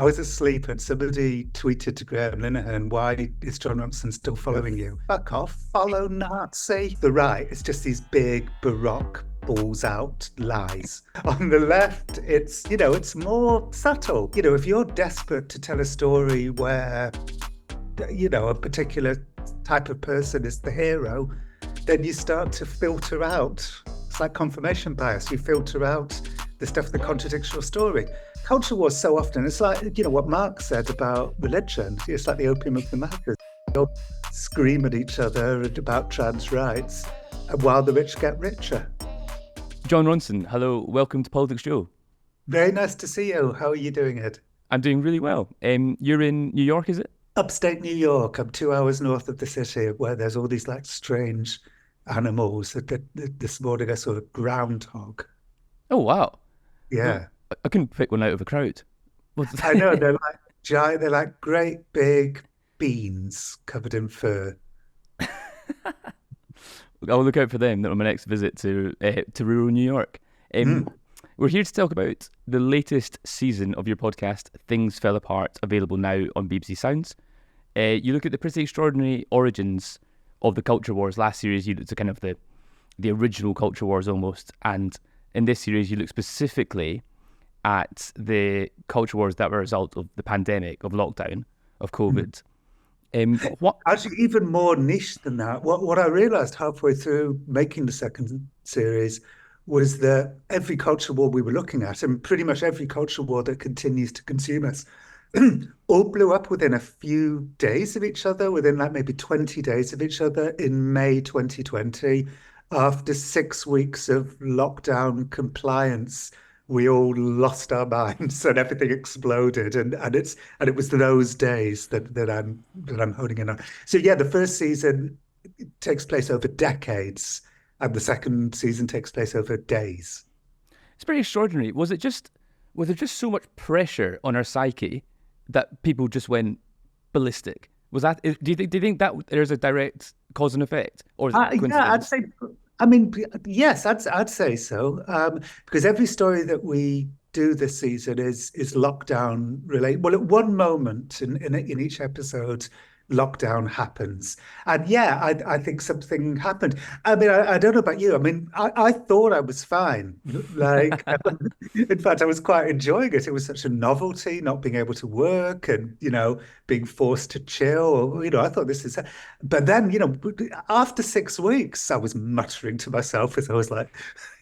I was asleep and somebody tweeted to Graham Linehan, why is Jon Ronson still following you? Fuck off, follow Nazi. The right, it's just these big Baroque balls out lies. On the left, it's more subtle. If you're desperate to tell a story where, a particular type of person is the hero, then you start to filter out. It's like confirmation bias. You filter out the stuff that contradicts your story. Culture wars so often, it's like, what Marx said about religion. It's like the opium of the masses. They all scream at each other about trans rights while the rich get richer. Jon Ronson, hello, welcome to PoliticsJOE. Very nice to see you. How are you doing, Ed? I'm doing really well. You're in New York, is it? Upstate New York. I'm 2 hours north of the city where there's all these like strange animals. This morning I saw a groundhog. Oh, wow. Yeah. I couldn't pick one out of a crowd. I know, they're like giant, they're like great big beans covered in fur. I'll look out for them on my next visit to rural New York. We're here to talk about the latest season of your podcast, Things Fell Apart, available now on BBC Sounds. You look at the pretty extraordinary origins of the culture wars. Last series, you looked at kind of the original culture wars almost, and in this series, you look specifically at the culture wars that were a result of the pandemic, of lockdown, of COVID. Actually, even more niche than that. What I realised halfway through making the second series was that every culture war we were looking at, and pretty much every culture war that continues to consume us, all blew up within a few days of each other, within like maybe 20 days of each other in May 2020. After 6 weeks of lockdown compliance, we all lost our minds and everything exploded, and it was those days that I'm honing in on. So yeah, the first season takes place over decades, and the second season takes place over days. It's pretty extraordinary. Was there just so much pressure on our psyche that people just went ballistic? Was that? Do you think that there's a direct cause and effect, or is it coincidence? Yeah, I'd say. I mean, yes, I'd say so, because every story that we do this season is lockdown related. Well, at one moment in each episode, lockdown happens, and yeah, I think something happened. I mean, I don't know about you. I mean, I thought I was fine. Like, in fact, I was quite enjoying it. It was such a novelty, not being able to work and being forced to chill. I thought this is. But then, after 6 weeks, I was muttering to myself as I was like,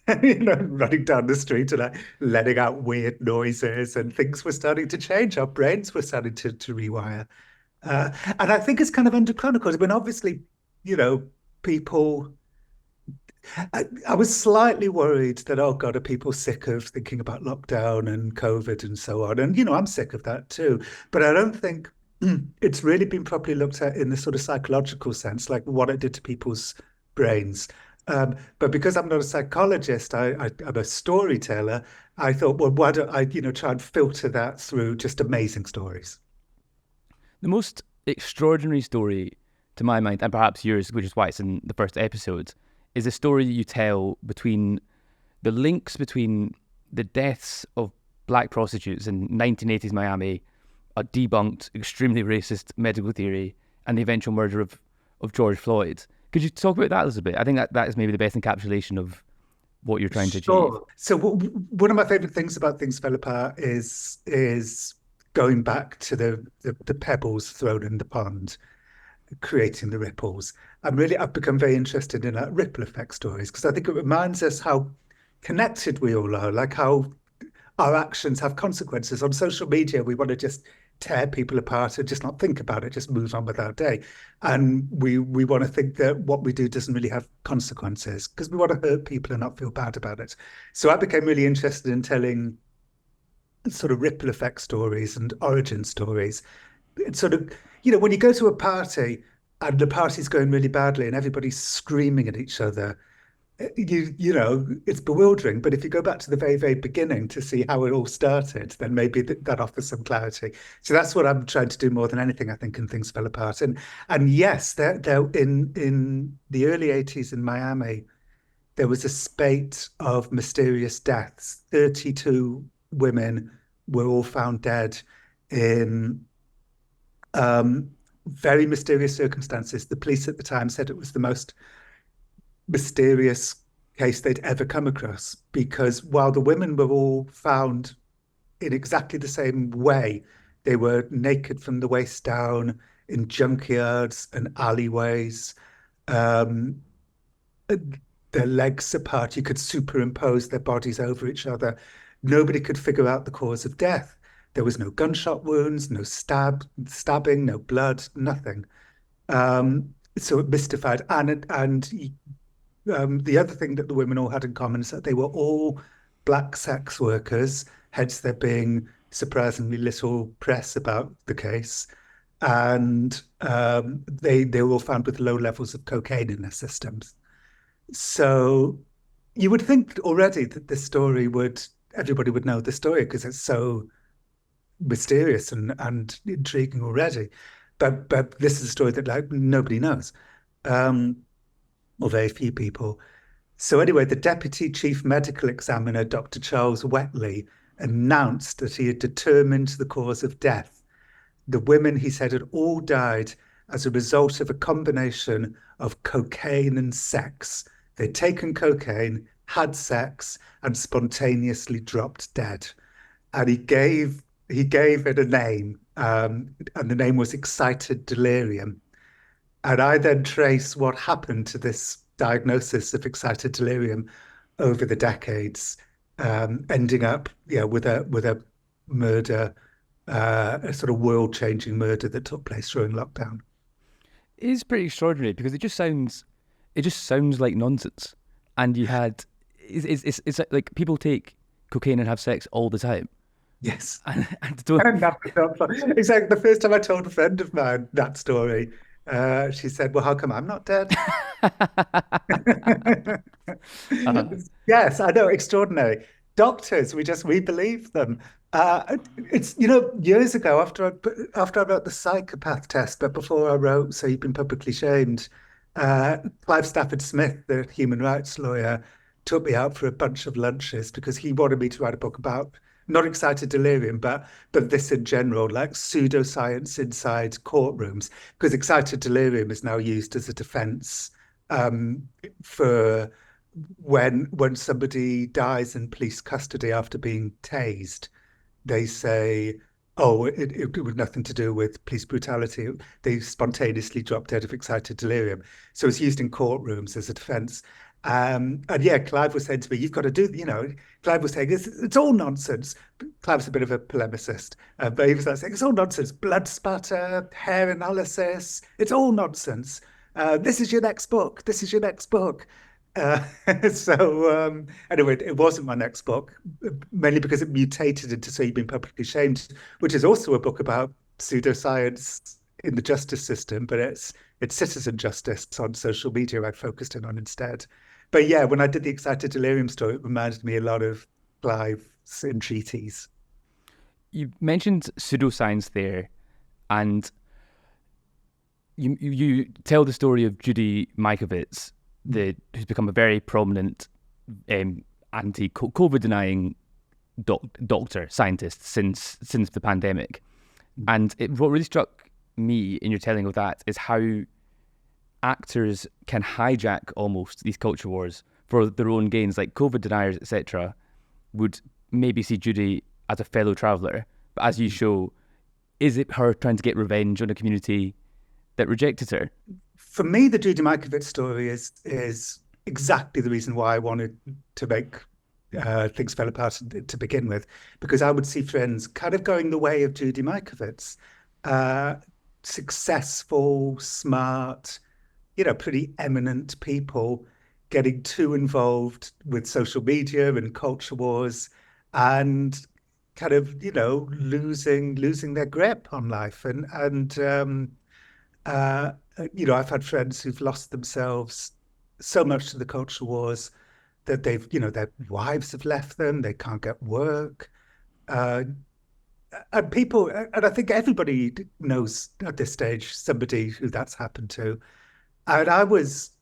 running down the street and like letting out weird noises, and things were starting to change. Our brains were starting to rewire. And I think it's kind of under-chronicled. I mean, obviously, people... I was slightly worried that, oh God, are people sick of thinking about lockdown and COVID and so on? And, I'm sick of that too. But I don't think it's really been properly looked at in the sort of psychological sense, like what it did to people's brains. But because I'm not a psychologist, I'm a storyteller, I thought, well, why don't I, try and filter that through just amazing stories? The most extraordinary story, to my mind, and perhaps yours, which is why it's in the first episode, is a story that you tell between the links between the deaths of black prostitutes in 1980s Miami, a debunked, extremely racist medical theory, and the eventual murder of George Floyd. Could you talk about that a little bit? I think that is maybe the best encapsulation of what you're trying to achieve. So one of my favourite things about Things Fell Apart is going back to the pebbles thrown in the pond, creating the ripples. I've become very interested in ripple effect stories, because I think it reminds us how connected we all are, like how our actions have consequences. On social media, we want to just tear people apart and just not think about it, just move on with our day. And we want to think that what we do doesn't really have consequences, because we want to hurt people and not feel bad about it. So I became really interested in telling sort of ripple effect stories and origin stories. It's sort of, when you go to a party and the party's going really badly and everybody's screaming at each other, it's bewildering. But if you go back to the very, very beginning to see how it all started, then maybe that offers some clarity. So that's what I'm trying to do more than anything, I think, in Things Fell Apart. And yes, there in the early 80s in Miami, there was a spate of mysterious deaths. 32 women were all found dead in very mysterious circumstances. The police at the time said it was the most mysterious case they'd ever come across, because while the women were all found in exactly the same way, they were naked from the waist down in junkyards and alleyways, um, their legs apart. You could superimpose their bodies over each other. Nobody could figure out the cause of death. There was no gunshot wounds, no stabbing, no blood, nothing. So it mystified. And the other thing that the women all had in common is that they were all black sex workers, hence there being surprisingly little press about the case. And they were all found with low levels of cocaine in their systems. So you would think already that this story everybody would know the story because it's so mysterious and intriguing already. But this is a story that like nobody knows, or very few people. So anyway, the Deputy Chief Medical Examiner, Dr. Charles Wetley, announced that he had determined the cause of death. The women, he said, had all died as a result of a combination of cocaine and sex. They'd taken cocaine, had sex, and spontaneously dropped dead. And he gave it a name, and the name was excited delirium. And I then trace what happened to this diagnosis of excited delirium over the decades, ending up with a murder, a sort of world-changing murder that took place during lockdown. It is pretty extraordinary because it just sounds like nonsense. And you had it's like people take cocaine and have sex all the time. Yes. And don't... Exactly. The first time I told a friend of mine that story, she said, "Well, how come I'm not dead?" Yes, I know, extraordinary. Doctors, we believe them. It's years ago after I wrote the psychopath test, but before I wrote So You've Been Publicly Shamed, Clive Stafford Smith, the human rights lawyer, took me out for a bunch of lunches because he wanted me to write a book about not excited delirium, but this in general, like pseudoscience inside courtrooms, because excited delirium is now used as a defense for when somebody dies in police custody after being tased. They say, oh, it was nothing to do with police brutality. They spontaneously dropped dead of excited delirium. So it's used in courtrooms as a defense. And yeah, Clive was saying to me, you've got to do, Clive was saying, it's all nonsense. Clive's a bit of a polemicist, but he was like saying, it's all nonsense. Blood spatter, hair analysis, it's all nonsense. This is your next book. This is your next book. Anyway, it wasn't my next book, mainly because it mutated into So You've Been Publicly Shamed, which is also a book about pseudoscience in the justice system, but it's citizen justice on social media I'd focused in on instead. But yeah, when I did the excited delirium story, it reminded me a lot of Clive's entreaties. You mentioned pseudoscience there, and you tell the story of Judy Movitz, who's become a very prominent anti-COVID denying doctor, scientist since the pandemic. And what really struck me in your telling of that is how actors can hijack almost these culture wars for their own gains. Like COVID deniers, etc., would maybe see Judy as a fellow traveller, but as you show, is it her trying to get revenge on a community that rejected her? For me, the Judy Movitz story is exactly the reason why I wanted to make Things Fell Apart to begin with, because I would see friends kind of going the way of Judy Movitz, successful, smart, pretty eminent people getting too involved with social media and culture wars and kind of, losing their grip on life. I've had friends who've lost themselves so much to the culture wars that they've, their wives have left them, they can't get work. And I think everybody knows at this stage somebody who that's happened to. And I was,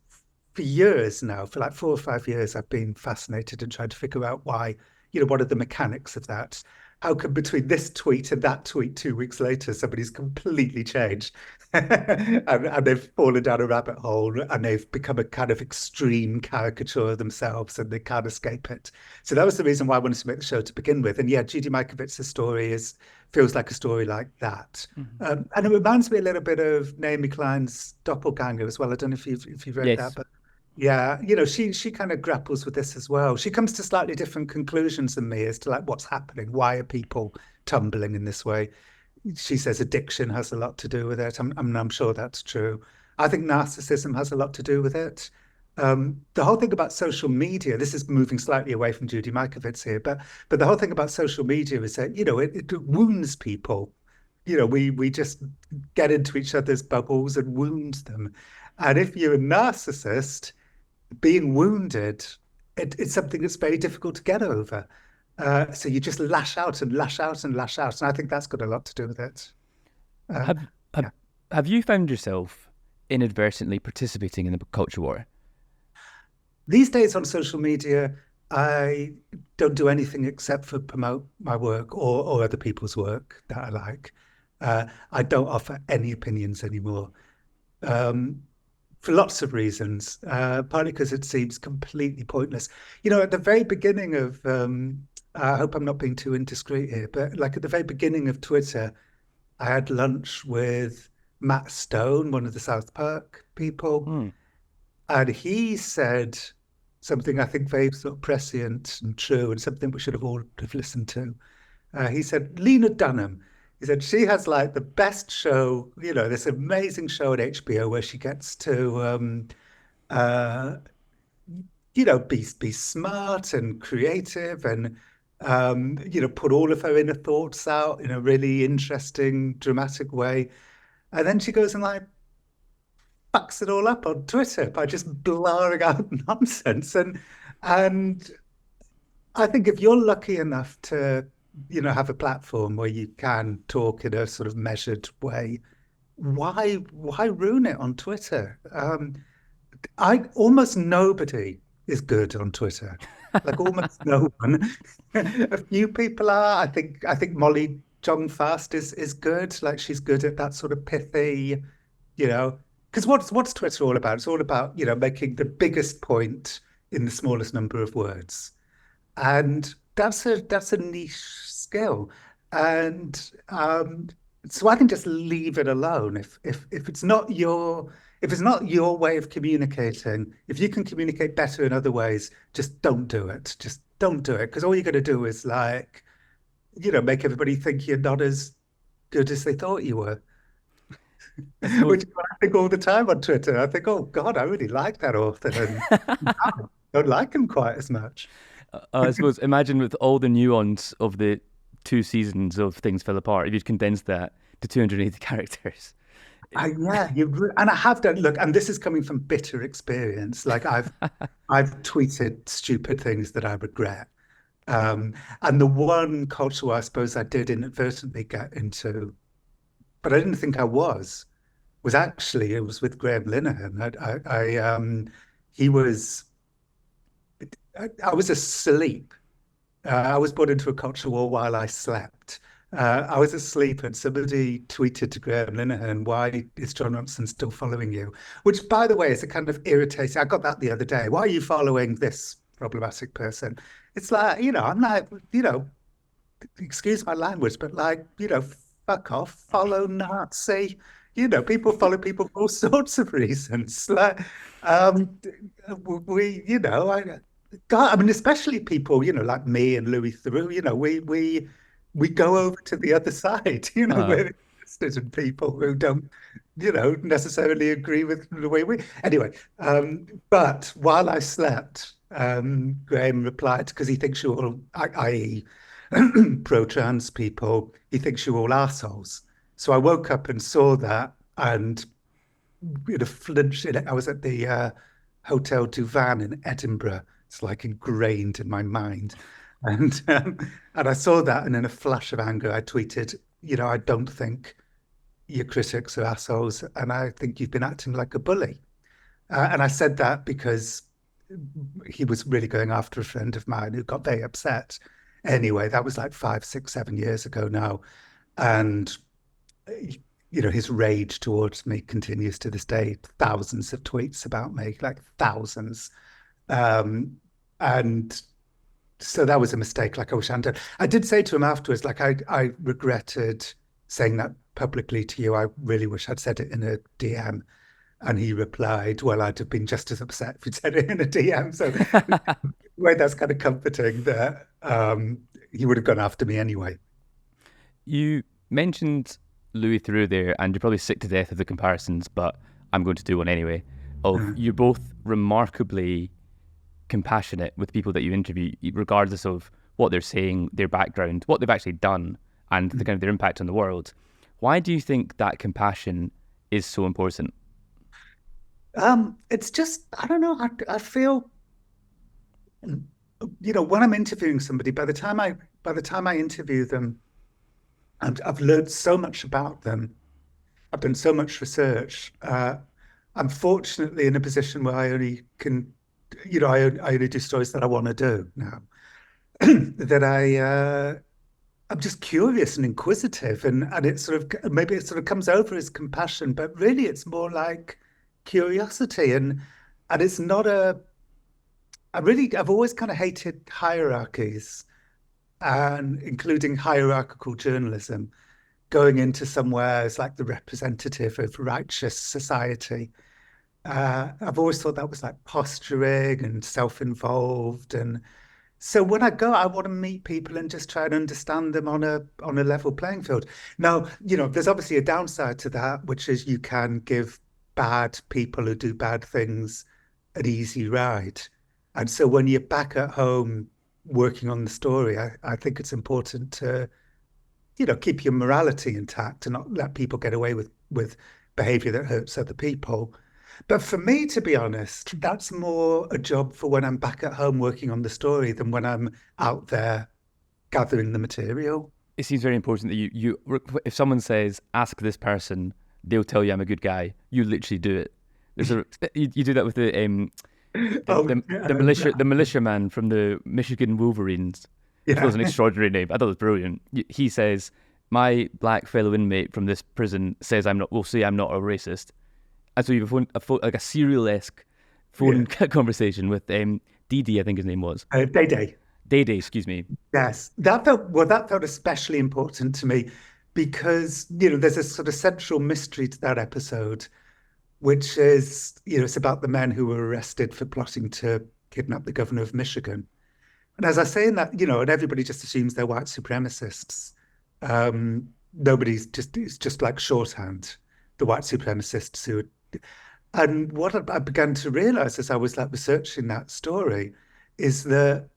for years now, for like 4 or 5 years, I've been fascinated and trying to figure out why, what are the mechanics of that? how come between this tweet and that tweet 2 weeks later, somebody's completely changed and they've fallen down a rabbit hole and they've become a kind of extreme caricature of themselves and they can't escape it. So that was the reason why I wanted to make the show to begin with. And yeah, Judy Movitz' story feels like a story like that. And it reminds me a little bit of Naomi Klein's Doppelganger as well. I don't know if you've read that, but yeah, she kind of grapples with this as well. She comes to slightly different conclusions than me as to like what's happening. Why are people tumbling in this way? She says addiction has a lot to do with it. I'm sure that's true. I think narcissism has a lot to do with it. The whole thing about social media, this is moving slightly away from Judy Movitz here, but the whole thing about social media is that, it wounds people. We just get into each other's bubbles and wound them. And if you're a narcissist, being wounded, it's something that's very difficult to get over. So you just lash out and lash out and lash out. And I think that's got a lot to do with it. Have you found yourself inadvertently participating in the culture war? These days on social media, I don't do anything except for promote my work or other people's work that I like. I don't offer any opinions anymore. For lots of reasons, partly because it seems completely pointless. At the very beginning of, I hope I'm not being too indiscreet here, but like at the very beginning of Twitter, I had lunch with Matt Stone, one of the South Park people, and he said something I think very sort of prescient and true, and something we should have all have listened to. He said, Lena Dunham. He said she has like the best show, this amazing show at HBO where she gets to, be smart and creative and, put all of her inner thoughts out in a really interesting, dramatic way. And then she goes and like fucks it all up on Twitter by just blaring out nonsense. And I think if you're lucky enough to have a platform where you can talk in a sort of measured way, why ruin it on Twitter? Almost nobody is good on Twitter. Like almost no one. A few people are. I think Molly Jong-Fast is good. Like she's good at that sort of pithy, because what's Twitter all about? It's all about, making the biggest point in the smallest number of words. And that's a niche skill, and so I can just leave it alone if it's not your way of communicating. If you can communicate better in other ways, just don't do it. Just don't do it, because all you're going to do is like, make everybody think you're not as good as they thought you were. Which is what I think all the time on Twitter. I think, oh God, I really like that author, and I don't like him quite as much. I suppose imagine with all the nuance of the 2 seasons of Things Fell Apart, if you'd condensed that to 280 characters. Yeah, and I have done. Look, and this is coming from bitter experience. Like I've tweeted stupid things that I regret. And the one culture I suppose I did inadvertently get into, but I didn't think I was actually, it was with Graham Linehan. I was asleep. I was put into a culture war while I slept. I was asleep and somebody tweeted to Graham Linehan, why is Jon Ronson still following you? Which, by the way, is a kind of irritating. I got that the other day. Why are you following this problematic person? It's like, I'm like, excuse my language, but like, fuck off, follow Nazi. People follow people for all sorts of reasons. Like, God, I mean, especially people, like me and Louis Theroux, we go over to the other side, we're interested in people who don't, necessarily agree with the way we. Anyway, but while I slept, Graham replied, because he thinks you're all, i.e., pro-trans people, he thinks you're all assholes. So I woke up and saw that, and flinched in it. I was at the Hotel Duvan in Edinburgh. It's like ingrained in my mind. And I saw that, and in a flash of anger, I tweeted, I don't think your critics are assholes, and I think you've been acting like a bully. And I said that because he was really going after a friend of mine who got very upset. Anyway, that was like 5, 6, 7 years ago now. And, his rage towards me continues to this day. Thousands of tweets about me, like thousands. And so that was a mistake. Like I wish I hadn't done. I did say to him afterwards, like I regretted saying that publicly to you. I really wish I'd said it in a DM. And he replied, well, I'd have been just as upset if you'd said it in a DM. So way that's kind of comforting that he would have gone after me anyway. You mentioned Louis Theroux there, and you're probably sick to death of the comparisons, but I'm going to do one anyway. You're both remarkably compassionate with people that you interview, regardless of what they're saying, their background, what they've actually done, and the kind of their impact on the world. Why do you think that compassion is so important? It's just, I don't know. I feel, when I'm interviewing somebody, by the time I interview them, I've learned so much about them. I've done so much research. I'm fortunately in a position where I only can, I only do stories that I want to do now. That I'm just curious and inquisitive, and it maybe it sort of comes over as compassion, but really it's more like curiosity, and it's not I've always kind of hated hierarchies, and including hierarchical journalism, going into somewhere as like the representative of righteous society. I've always thought that was like posturing and self-involved, and so when I go, I want to meet people and just try and understand them on a level playing field. Now, there's obviously a downside to that, which is you can give bad people who do bad things an easy ride. And so when you're back at home working on the story, I think it's important to, keep your morality intact and not let people get away with behavior that hurts other people. But for me, to be honest, that's more a job for when I'm back at home working on the story than when I'm out there gathering the material. It seems very important that you if someone says, ask this person, they'll tell you I'm a good guy, you literally do it. There's you do that with the militia man from the Michigan Wolverines. Yeah. It was an extraordinary name. I thought it was brilliant. He says, my black fellow inmate from this prison says will say I'm not a racist. And so you have like a serial-esque phone conversation with Dee, I think his name was. Day. Day, excuse me. Yes, that felt especially important to me because, there's a sort of central mystery to that episode, which is, it's about the men who were arrested for plotting to kidnap the governor of Michigan. And as I say in that, and everybody just assumes they're white supremacists. It's just like shorthand, the white supremacists who. And what I began to realize as I was like researching that story is that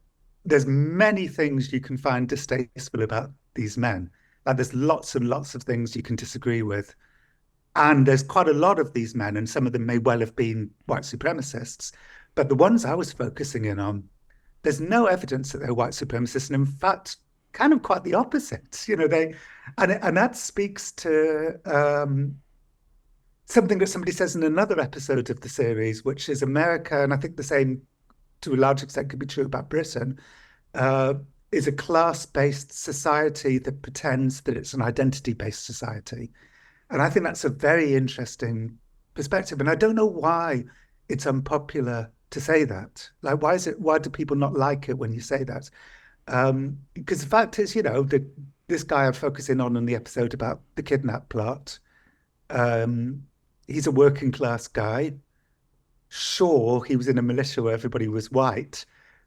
there's many things you can find distasteful about these men. Like there's lots and lots of things you can disagree with. And there's quite a lot of these men, and some of them may well have been white supremacists. But the ones I was focusing in on, there's no evidence that they're white supremacists. And in fact, kind of quite the opposite. And that speaks to something that somebody says in another episode of the series, which is America, and I think the same to a large extent could be true about Britain, is a class-based society that pretends that it's an identity-based society. And I think that's a very interesting perspective. And I don't know why it's unpopular to say that. Like, why do people not like it when you say that? Because the fact is, this guy I'm focusing on in the episode about the kidnap plot, he's a working class guy. Sure, he was in a militia where everybody was white,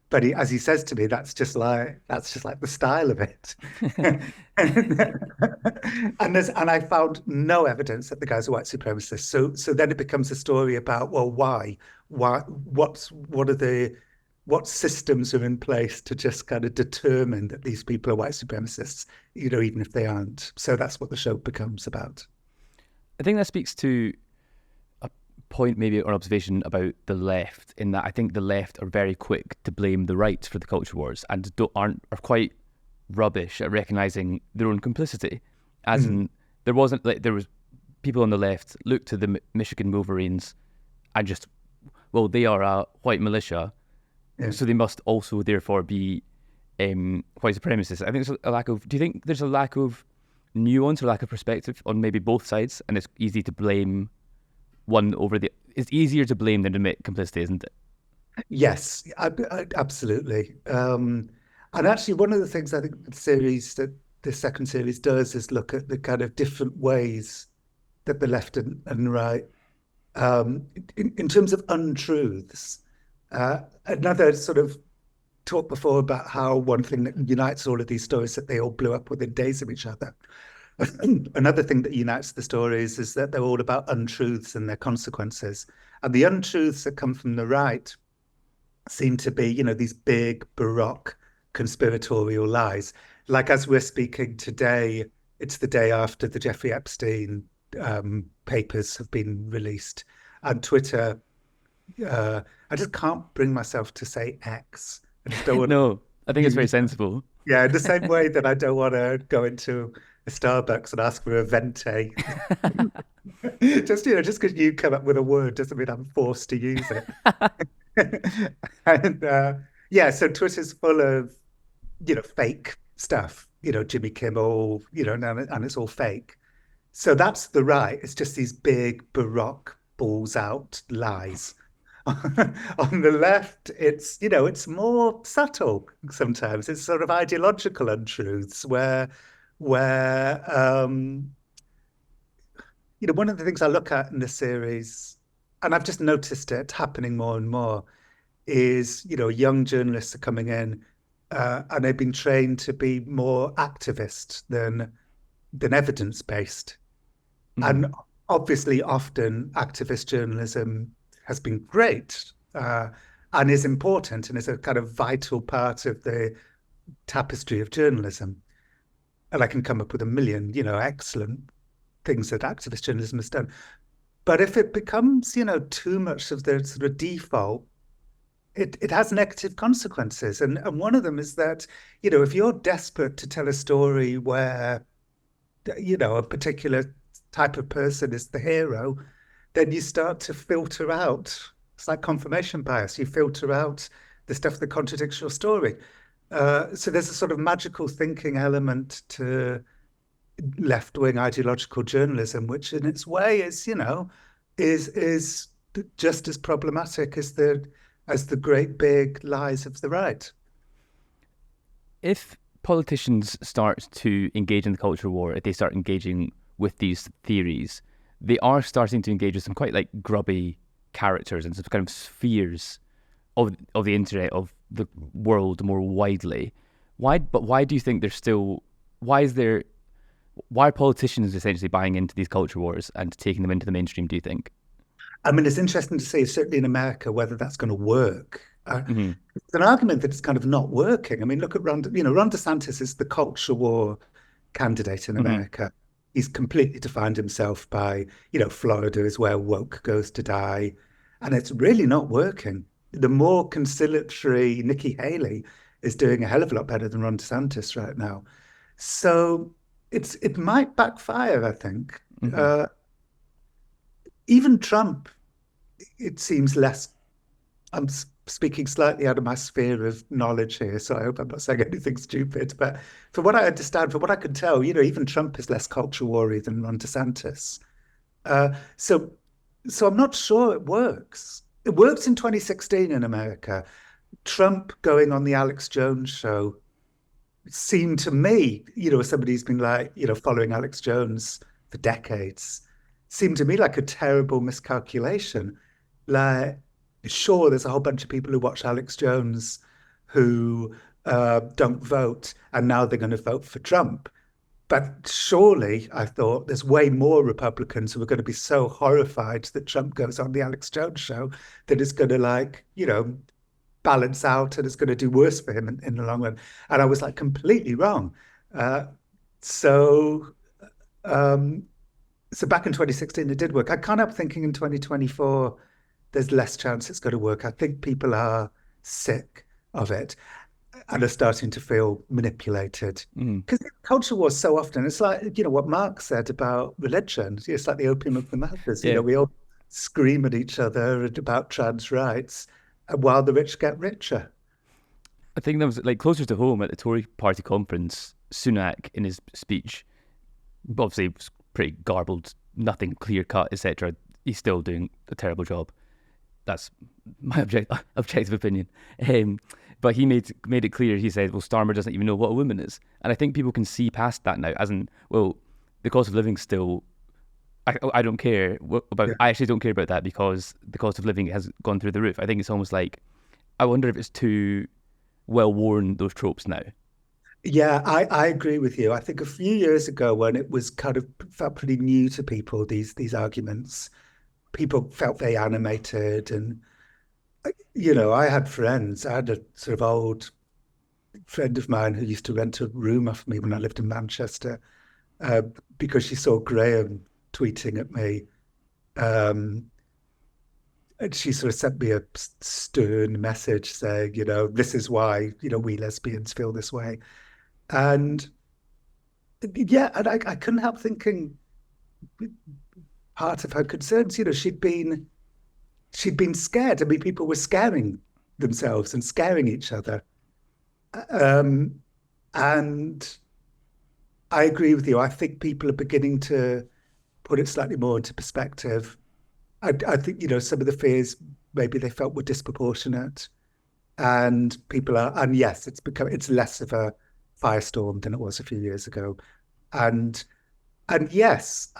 but as he says to me, that's just like the style of it. and I found no evidence that the guy's a white supremacist. So then it becomes a story about, well, why? What systems are in place to just kind of determine that these people are white supremacists, even if they aren't. So that's what the show becomes about. I think that speaks to a point, maybe, or observation about the left, in that I think the left are very quick to blame the right for the culture wars and are quite rubbish at recognising their own complicity. As in, there was people on the left looked to the Michigan Wolverines and just, well, they are a white militia, so they must also therefore be white supremacists. I think there's a lack of. Do you think there's a lack of nuance or lack of perspective on maybe both sides, and it's easy to blame one over the? It's easier to blame than to admit complicity, isn't it? Yes, absolutely. And actually, one of the things I think the second series does is look at the kind of different ways that the left and right, in terms of untruths. Another sort of talk before about how one thing that unites all of these stories that they all blew up within days of each other. Another thing that unites the stories is that they're all about untruths and their consequences. And the untruths that come from the right seem to be, these big Baroque conspiratorial lies. Like as we're speaking today, it's the day after the Jeffrey Epstein papers have been released. And Twitter, I just can't bring myself to say X. I just don't want No, I think it's very sensible. Yeah, in the same way that I don't want to go into a Starbucks and ask for a venti. Just because you come up with a word doesn't mean I'm forced to use it. And so Twitter's full of, fake stuff, Jimmy Kimmel, and it's all fake. So that's the right. It's just these big Baroque balls out lies. On the left, it's more subtle sometimes. It's sort of ideological untruths where one of the things I look at in the series, and I've just noticed it happening more and more, is, young journalists are coming in and they've been trained to be more activist than evidence-based. And obviously, often activist journalism has been great and is important and is a kind of vital part of the tapestry of journalism. And I can come up with a million, excellent things that activist journalism has done. But if it becomes, too much of the sort of default, it has negative consequences. And one of them is that, if you're desperate to tell a story where, a particular type of person is the hero, then you start to filter out. It's like confirmation bias. You filter out the stuff that contradicts your story. So there's a sort of magical thinking element to left-wing ideological journalism, which in its way is, is just as problematic as the great big lies of the right. If politicians start to engage in the culture war, if they start engaging with these theories, they are starting to engage with some quite like grubby characters and some kind of spheres of the internet, of the world more widely. Why do you think why are politicians essentially buying into these culture wars and taking them into the mainstream, do you think? I mean, it's interesting to see, certainly in America, whether that's going to work. It's an argument that it's kind of not working. I mean, look at Ron DeSantis is the culture war candidate in America. He's completely defined himself by, Florida is where woke goes to die. And it's really not working. The more conciliatory Nikki Haley is doing a hell of a lot better than Ron DeSantis right now. So it might backfire, I think. Even Trump, it seems less. I'm speaking slightly out of my sphere of knowledge here, so I hope I'm not saying anything stupid. But from what I understand, from what I can tell, even Trump is less culture war-y than Ron DeSantis. So I'm not sure it works. It worked in 2016 in America. Trump going on the Alex Jones show seemed to me, as somebody who's been following Alex Jones for decades, seemed to me like a terrible miscalculation. Like, sure, there's a whole bunch of people who watch Alex Jones who don't vote, and now they're going to vote for Trump. But surely, I thought, there's way more Republicans who are going to be so horrified that Trump goes on the Alex Jones show that it's going to balance out and it's going to do worse for him in the long run. And I was completely wrong. So back in 2016, it did work. I can't help thinking in 2024, there's less chance it's going to work. I think people are sick of it and are starting to feel manipulated. Because culture wars so often, it's like, what Marx said about religion. It's like the opium of the masses. Yeah. We all scream at each other about trans rights while the rich get richer. I think that was like closer to home at the Tory party conference. Sunak, in his speech, obviously was pretty garbled, nothing clear cut, etc. He's still doing a terrible job. That's my objective opinion. But he made it clear. He said, "Well, Starmer doesn't even know what a woman is," and I think people can see past that now. As in, well, the cost of living still. I don't care about. Yeah. I actually don't care about that because the cost of living has gone through the roof. I think it's almost like, I wonder if it's too well worn, those tropes now. Yeah, I agree with you. I think a few years ago, when it was kind of felt pretty new to people, these arguments, people felt very animated. And I had friends. I had a sort of old friend of mine who used to rent a room off me when I lived in Manchester, uh, because she saw Graham tweeting at me. Um, and she sort of sent me a stern message saying, this is why, we lesbians feel this way. And yeah, and I couldn't help thinking part of her concerns, she'd been scared. I mean, people were scaring themselves and scaring each other. Um, and I agree with you. I think people are beginning to put it slightly more into perspective. I think, some of the fears maybe they felt were disproportionate, and and yes, it's less of a firestorm than it was a few years ago. And yes,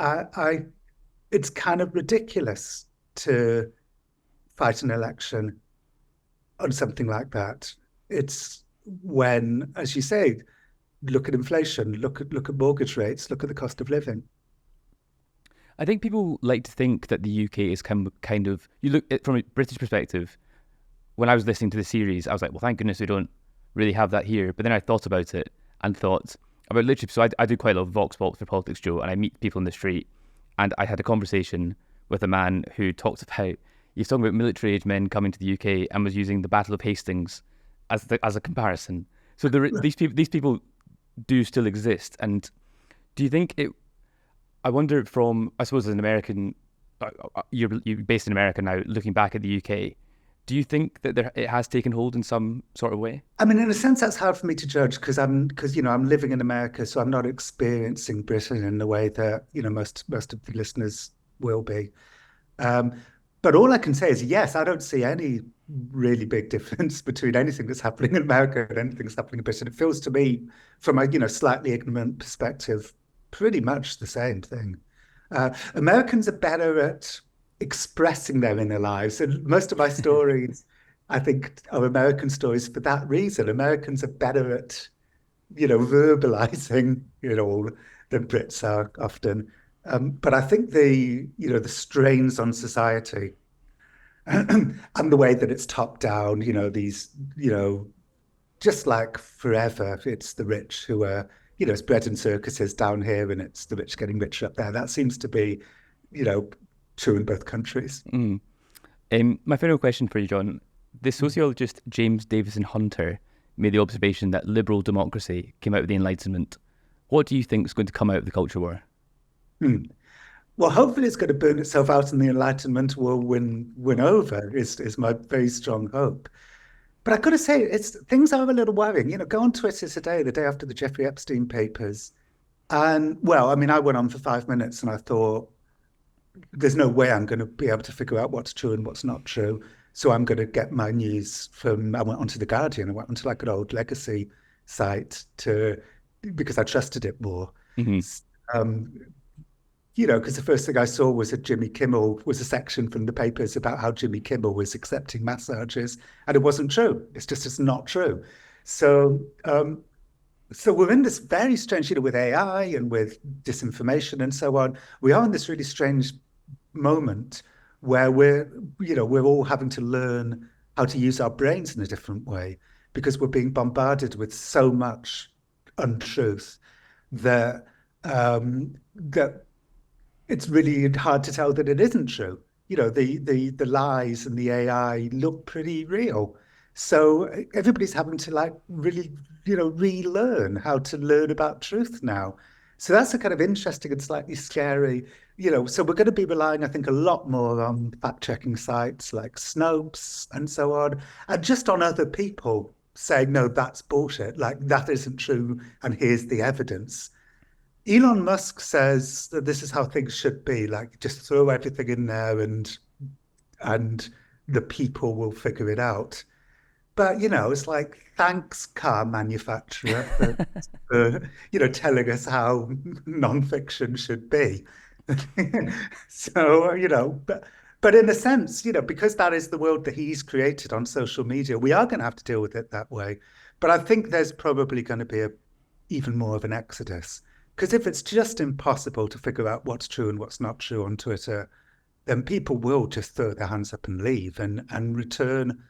it's kind of ridiculous to fight an election on something like that. It's when, as you say, look at inflation, look at mortgage rates, look at the cost of living. I think people like to think that the UK is kind of, you look at from a British perspective. When I was listening to the series, I was like, well, thank goodness we don't really have that here. But then I thought about it and thought about literally, so I do quite a lot of Vox Pop for PoliticsJOE, and I meet people in the street, and I had a conversation with a man who talked about, he was talking about military age men coming to the UK and was using the Battle of Hastings as a comparison. So these people do still exist. And do you think I wonder from, I suppose as an American, you're based in America now, looking back at the UK, do you think that it has taken hold in some sort of way? I mean, in a sense, that's hard for me to judge because I'm living in America, so I'm not experiencing Britain in the way that most of the listeners will be. But all I can say is, yes, I don't see any really big difference between anything that's happening in America and anything that's happening in Britain. It feels to me, from a slightly ignorant perspective, pretty much the same thing. Americans are better at expressing their inner lives, and most of my stories, I think, are American stories for that reason. Americans are better at, verbalizing, than Brits are often. But I think the strains on society and the way that it's top down, just like forever, it's the rich who are, it's bread and circuses down here, and it's the rich getting richer up there. That seems to be, true in both countries. My final question for you, Jon. The sociologist James Davison Hunter made the observation that liberal democracy came out of the Enlightenment. What do you think is going to come out of the culture war? Well, hopefully it's going to burn itself out and the Enlightenment will win over, is my very strong hope. But I've got to say, things are a little worrying. Go on Twitter today, the day after the Jeffrey Epstein papers. And, well, I mean, I went on for 5 minutes and I thought, there's no way I'm going to be able to figure out what's true and what's not true. So I'm going to get my news I went onto The Guardian. I went onto like an old legacy site because I trusted it more. Because the first thing I saw was that Jimmy Kimmel was a section from the papers about how Jimmy Kimmel was accepting massages, and it wasn't true. It's not true. So we're in this very strange, with AI and with disinformation and so on. We are in this really strange moment where we're all having to learn how to use our brains in a different way because we're being bombarded with so much untruth that it's really hard to tell that it isn't true. The lies and the AI look pretty real. So everybody's having to really, relearn how to learn about truth now. So that's a kind of interesting and slightly scary, so we're going to be relying, I think, a lot more on fact-checking sites like Snopes and so on, and just on other people saying, no, that's bullshit, like that isn't true, and here's the evidence. Elon Musk says that this is how things should be, like just throw everything in there and the people will figure it out. But, it's like, thanks, car manufacturer, for telling us how nonfiction should be. So, but in a sense, because that is the world that he's created on social media, we are going to have to deal with it that way. But I think there's probably going to be even more of an exodus. Because if it's just impossible to figure out what's true and what's not true on Twitter, then people will just throw their hands up and leave and return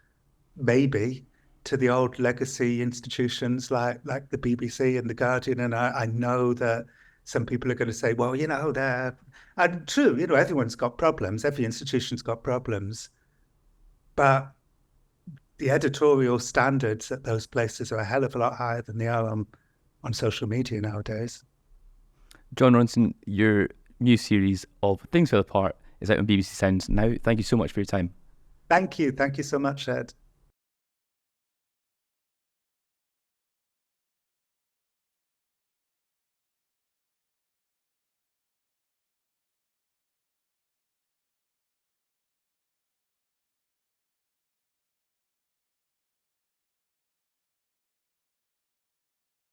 maybe to the old legacy institutions like the BBC and the Guardian. And I know that some people are going to say, well, they're, and true, everyone's got problems, every institution's got problems, but the editorial standards at those places are a hell of a lot higher than they are on social media nowadays. Jon Ronson, your new series of Things Fell Apart is out on BBC Sounds now. Thank you so much for your time. Thank you so much, Ed.